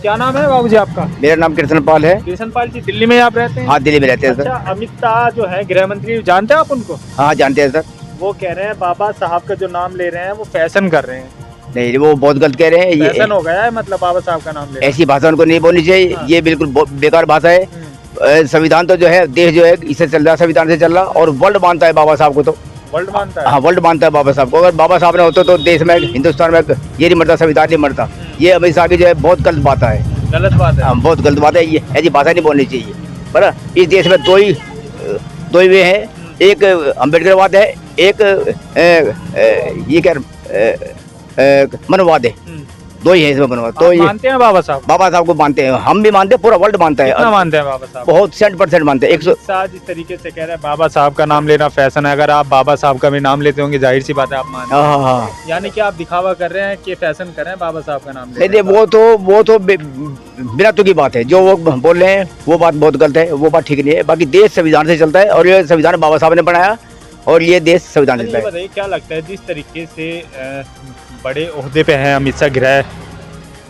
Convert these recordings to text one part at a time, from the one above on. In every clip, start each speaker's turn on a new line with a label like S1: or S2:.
S1: क्या नाम है बाबूजी आपका?
S2: मेरा नाम कृष्णपाल है।
S1: कृष्णपाल जी, दिल्ली में आप रहते हैं?
S2: हाँ, दिल्ली में रहते हैं सर।
S1: अच्छा, अमित शाह जो है गृह मंत्री, जानते हैं आप उनको?
S2: हाँ, जानते हैं सर।
S1: वो कह रहे हैं बाबा साहब का जो नाम ले रहे हैं वो फैशन कर रहे हैं।
S2: नहीं, वो बहुत गलत कह रहे हैं। ये
S1: फैशन हो गया है, मतलब बाबा साहब का नाम ले
S2: ऐसी भाषा उनको नहीं बोलनी चाहिए।
S1: हाँ।
S2: ये बिल्कुल बेकार भाषा है। संविधान तो जो है, देश जो है इससे चल रहा है, संविधान से चल रहा, और वर्ल्ड मानता है बाबा साहब को। तो
S1: वर्ल्ड मानता है।
S2: हाँ, वर्ल्ड मानता है बाबा साहब को। अगर बाबा साहब ने होते तो देश में, हिंदुस्तान में ये नहीं मरता, संविधान नहीं मरता। ये अमित शाह की जो है बहुत गलत बात है।
S1: गलत बात है।
S2: हाँ, बहुत गलत बात है। ये ऐसी भाषा नहीं बोलनी चाहिए। पर इस देश में दो ही वे हैं, एक अम्बेडकरवाद है, एक ये क्या मनवाद है। दो ही है इसमें मनवाद। तो ये
S1: मानते हैं बाबा साहब
S2: को मानते हैं, हम भी मानते हैं, पूरा वर्ल्ड मानता है।
S1: कितना मानते हैं बाबा साहब?
S2: बहुत 100% मानते हैं। 100
S1: शाह जिस तरीके से कह रहे हैं बाबा साहब का नाम लेना फैशन है, अगर आप बाबा साहब का भी नाम लेते होंगे जाहिर सी बात है आप मानते हैं।
S2: हाँ,
S1: यानी कि आप दिखावा कर रहे हैं कि फैशन कर रहे हैं बाबा साहब का नाम ले
S2: नहीं
S1: रहे हैं।
S2: वो तो बिना तो की बात है। जो वो बोल रहे हैं वो बात बहुत गलत है, वो बात ठीक नहीं है। बाकी देश संविधान से चलता है, और ये संविधान बाबा साहब ने बनाया, और ये देश संविधान से
S1: ये
S2: चलता है।
S1: बताइए, क्या लगता है जिस तरीके से बड़े ओहदे पे हैं अमित शाह, गृह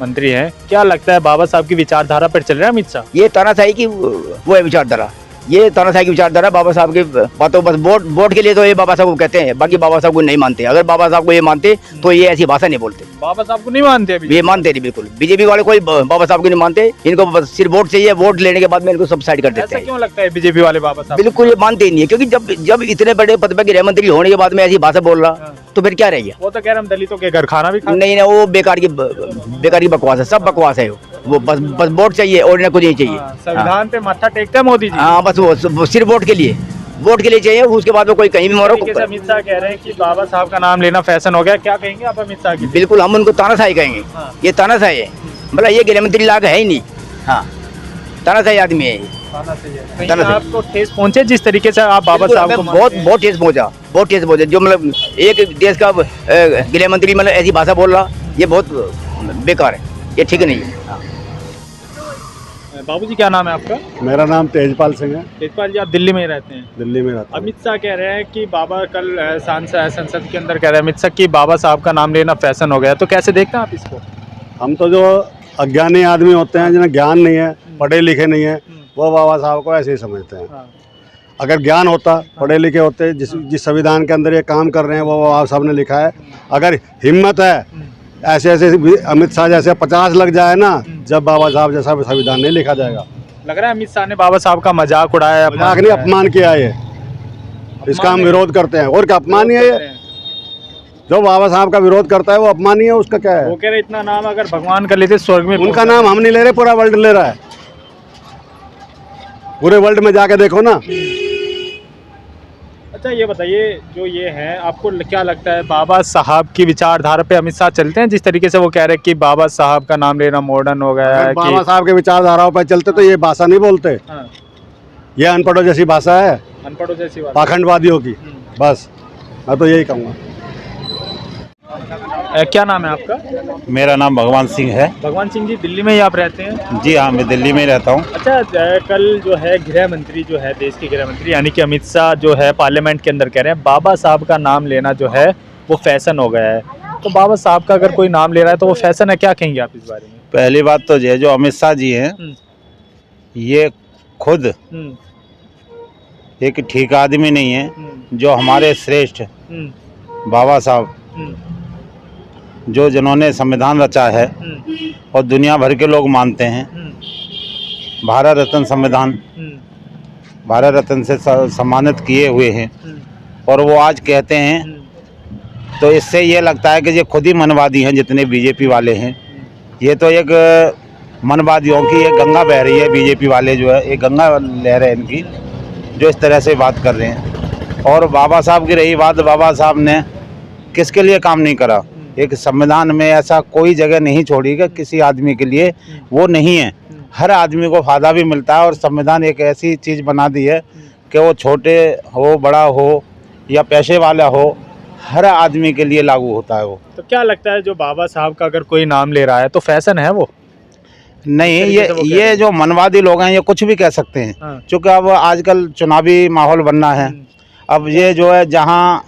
S1: मंत्री हैं, क्या लगता है बाबा साहब की विचारधारा पर चल रहे हैं अमित शाह?
S2: ये तानाशाही की वो है विचारधारा। ये तानाशाही की विचारधारा बाबा साहब की बातों, बस वोट के लिए तो ये बाबा साहब को कहते हैं, बाकी बाबा साहब को नहीं मानते। अगर बाबा साहब को ये मानते तो ये ऐसी भाषा नहीं बोलते।
S1: बाबा साहब को नहीं मानते अभी?
S2: ये मानते नहीं बिल्कुल। बीजेपी वाले कोई बाबा साहब को नहीं मानते। इनको बस सिर्फ वोट चाहिए, वोट लेने के बाद में इनको सब साइड कर देते
S1: ऐसा
S2: हैं।
S1: क्यों लगता है बीजेपी वाले बाबा साहब?
S2: बिल्कुल ये मानते ही नहीं है, क्योंकि जब इतने बड़े पद पर गृह मंत्री होने के बाद में ऐसी भाषा बोल रहा, तो फिर क्या रह गया?
S1: वो तो कह रहे हम दलितों के घर खाना भी
S2: नहीं, वो बेकार की बकवास है, सब बकवास है। वो बस वोट चाहिए और इन्हें कुछ नहीं चाहिए।
S1: संविधान पे माथा टेकते हैं मोदी जी।
S2: हाँ, बस वो सिर्फ वोट के लिए चाहिए। उसके बाद में कोई कहीं भी मरो।
S1: अमित शाह कह रहे हैं कि बाबा साहब का नाम लेना फैशन हो गया, क्या कहेंगे आप अमित शाह की?
S2: बिल्कुल, हम उनको तानाशाही कहेंगे। ये तानाशाही है, मतलब ये गृह मंत्री लायक है ही नहीं। हाँ, तानाशाही आदमी है ये।
S1: कहीं आपको ठेस पहुंचे जिस तरीके से आप बाबा साहब को
S2: बहुत ठेस पहुंचा। जो मतलब एक देश का गृह मंत्री मतलब ऐसी भाषा बोल रहा, ये बहुत बेकार है, ये ठीक नहीं है।
S1: बाबूजी, क्या नाम है आपका?
S3: मेरा नाम तेजपाल सिंह है।
S1: तेजपाल जी, आप दिल्ली में ही रहते हैं?
S3: दिल्ली में रहता हूँ।
S1: अमित शाह कह रहे हैं कि बाबा, कल संसद के अंदर कह रहे हैं अमित शाह कि बाबा साहब का नाम लेना फैशन हो गया, तो कैसे देखते हैं आप इसको?
S3: हम तो जो अज्ञानी आदमी होते हैं, जिन्हें ज्ञान नहीं है, पढ़े लिखे नहीं है, वो बाबा साहब को ऐसे ही समझते हैं। अगर ज्ञान होता, पढ़े लिखे होते, जिस संविधान के अंदर ये काम कर रहे हैं वो बाबा साहब ने लिखा है। अगर हिम्मत है, ऐसे अमित शाह जैसे 50 लग जाए ना, जब बाबा साहब जैसा संविधान नहीं लिखा जाएगा।
S1: लग रहा है अमित शाह ने बाबा साहब का मजाक उड़ाया,
S3: मजाक नहीं, अपमान किया है। इसका हम विरोध करते हैं। और क्या अपमान है? ये जो बाबा साहब का विरोध करता है वो अपमानीय है। उसका क्या है?
S1: वो कह रहे इतना नाम अगर भगवान कर लेते स्वर्ग में।
S3: उनका नाम हम नहीं ले रहे, पूरा वर्ल्ड ले रहा है। पूरे वर्ल्ड में जाके देखो ना।
S1: अच्छा, ये बताइए, जो ये है, आपको क्या लगता है बाबा साहब की विचारधारा पे अमित शाह चलते हैं? जिस तरीके से वो कह रहे हैं कि बाबा साहब का नाम लेना मॉडर्न हो गया है।
S3: बाबा साहब के विचारधाराओं पर चलते तो ये भाषा नहीं बोलते। ये अनपढ़ों जैसी भाषा है,
S1: अनपढ़ों जैसी बात,
S3: पाखंडवादियों की। बस मैं तो यही कहूँगा।
S1: क्या नाम है आपका?
S4: मेरा नाम भगवान सिंह है।
S1: भगवान सिंह जी, दिल्ली में ही आप रहते हैं?
S4: जी हाँ, मैं दिल्ली में ही रहता हूँ।
S1: अच्छा, कल जो है गृह मंत्री जो है, देश के गृह मंत्री यानी कि अमित शाह जो है पार्लियामेंट के अंदर कह रहे हैं बाबा साहब का नाम लेना जो है वो फैशन हो गया है। तो बाबा साहब का अगर कोई नाम ले रहा है तो वो फैशन है, क्या कहेंगे आप इस बारे में?
S4: पहली बात तो ये जो अमित शाह जी हैं, ये खुद एक ठीक आदमी नहीं है। जो हमारे श्रेष्ठ बाबा साहब, जो जिन्होंने संविधान रचा है और दुनिया भर के लोग मानते हैं, भारत रत्न संविधान, भारत रत्न से सम्मानित किए हुए हैं, और वो आज कहते हैं, तो इससे ये लगता है कि ये खुद ही मनवादी हैं। जितने बीजेपी वाले हैं, ये तो एक मनवादियों की एक गंगा बह रही है। बीजेपी वाले जो है एक गंगा लहर है इनकी, जो इस तरह से बात कर रहे हैं। और बाबा साहब की रही बात, बाबा साहब ने किसके लिए काम नहीं करा? एक संविधान में ऐसा कोई जगह नहीं छोड़ी कि किसी आदमी के लिए वो नहीं है। हर आदमी को फ़ायदा भी मिलता है, और संविधान एक ऐसी चीज़ बना दी है कि वो छोटे हो, बड़ा हो या पैसे वाला हो, हर आदमी के लिए लागू होता है वो।
S1: तो क्या लगता है जो बाबा साहब का अगर कोई नाम ले रहा है तो फैशन है वो?
S4: नहीं, ये जो मनवादी लोग हैं ये कुछ भी कह सकते हैं, क्योंकि अब आजकल चुनावी माहौल बनना है। अब ये जो है जहाँ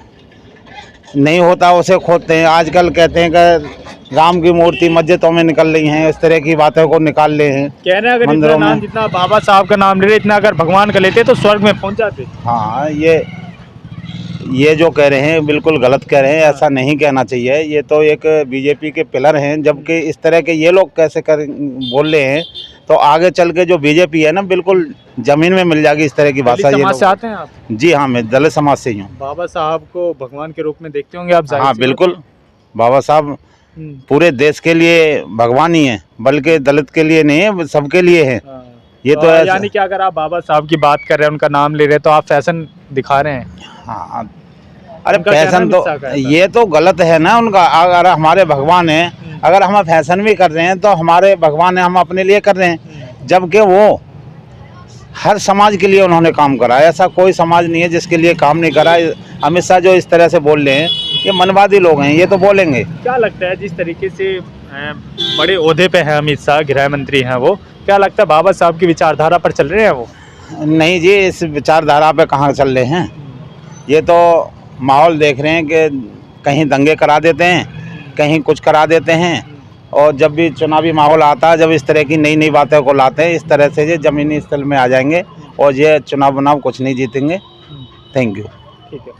S4: नहीं होता उसे खोदते हैं। आजकल कहते हैं कि राम की मूर्ति मस्जिदों में निकल रही हैं, इस तरह की बातों को निकाल रहे हैं।
S1: कह रहे हैं अगर इतना
S4: मंदिरों
S1: नाम,
S4: में।
S1: जितना बाबा साहब का नाम ले रहे, इतना अगर भगवान का लेते तो स्वर्ग में पहुंच जाते।
S4: हाँ, ये जो कह रहे हैं बिल्कुल गलत कह रहे हैं, ऐसा नहीं कहना चाहिए। ये तो एक बीजेपी के पिलर हैं, जबकि इस तरह के ये लोग कैसे बोल रहे हैं, तो आगे चल के जो बीजेपी है ना, बिल्कुल जमीन में मिल जाएगी इस तरह की
S1: दलित
S4: भाषा। ये
S1: समाज से
S4: लोग-
S1: आते हैं आप?
S4: जी हाँ, मैं दलित समाज से ही हूँ।
S1: बाबा साहब को भगवान के रूप में देखते होंगे आप? जाहिर
S4: हाँ
S1: सी बात
S4: बिल्कुल, बाबा साहब
S1: है।
S4: पूरे देश के लिए भगवान ही है, बल्कि दलित के लिए नहीं है, सबके लिए है।
S1: हाँ।
S4: ये तो ऐसा-
S1: यानी कि अगर आप बाबा साहब की बात कर रहे हैं, उनका नाम ले रहे हैं, तो आप फैशन दिखा रहे हैं।
S4: हाँ, अरे
S1: उनका कहना
S4: फैशन तो
S1: मिथ्या का है।
S4: ये तो गलत है ना उनका। अगर हमारे भगवान हैं, अगर हम फैशन भी कर रहे हैं तो हमारे भगवान है, हम अपने लिए कर रहे हैं, जबकि वो हर समाज के लिए उन्होंने काम करा है। ऐसा कोई समाज नहीं है जिसके लिए काम नहीं करा। अमित शाह जो इस तरह से बोल रहे हैं, ये मनवादी लोग हैं, ये तो बोलेंगे।
S1: क्या लगता है जिस तरीके से बड़े ओहदे पे हैं अमित शाह, गृह मंत्री हैं वो, क्या लगता है बाबा साहब की विचारधारा पर चल रहे हैं वो?
S4: नहीं जी, इस विचारधारा पे कहाँ चल रहे हैं। ये तो माहौल देख रहे हैं कि कहीं दंगे करा देते हैं, कहीं कुछ करा देते हैं, और जब भी चुनावी माहौल आता है, जब इस तरह की नई नई बातों को लाते हैं, इस तरह से ये ज़मीनी स्थल में आ जाएंगे और ये चुनाव कुछ नहीं जीतेंगे। Thank you.
S1: ठीक है।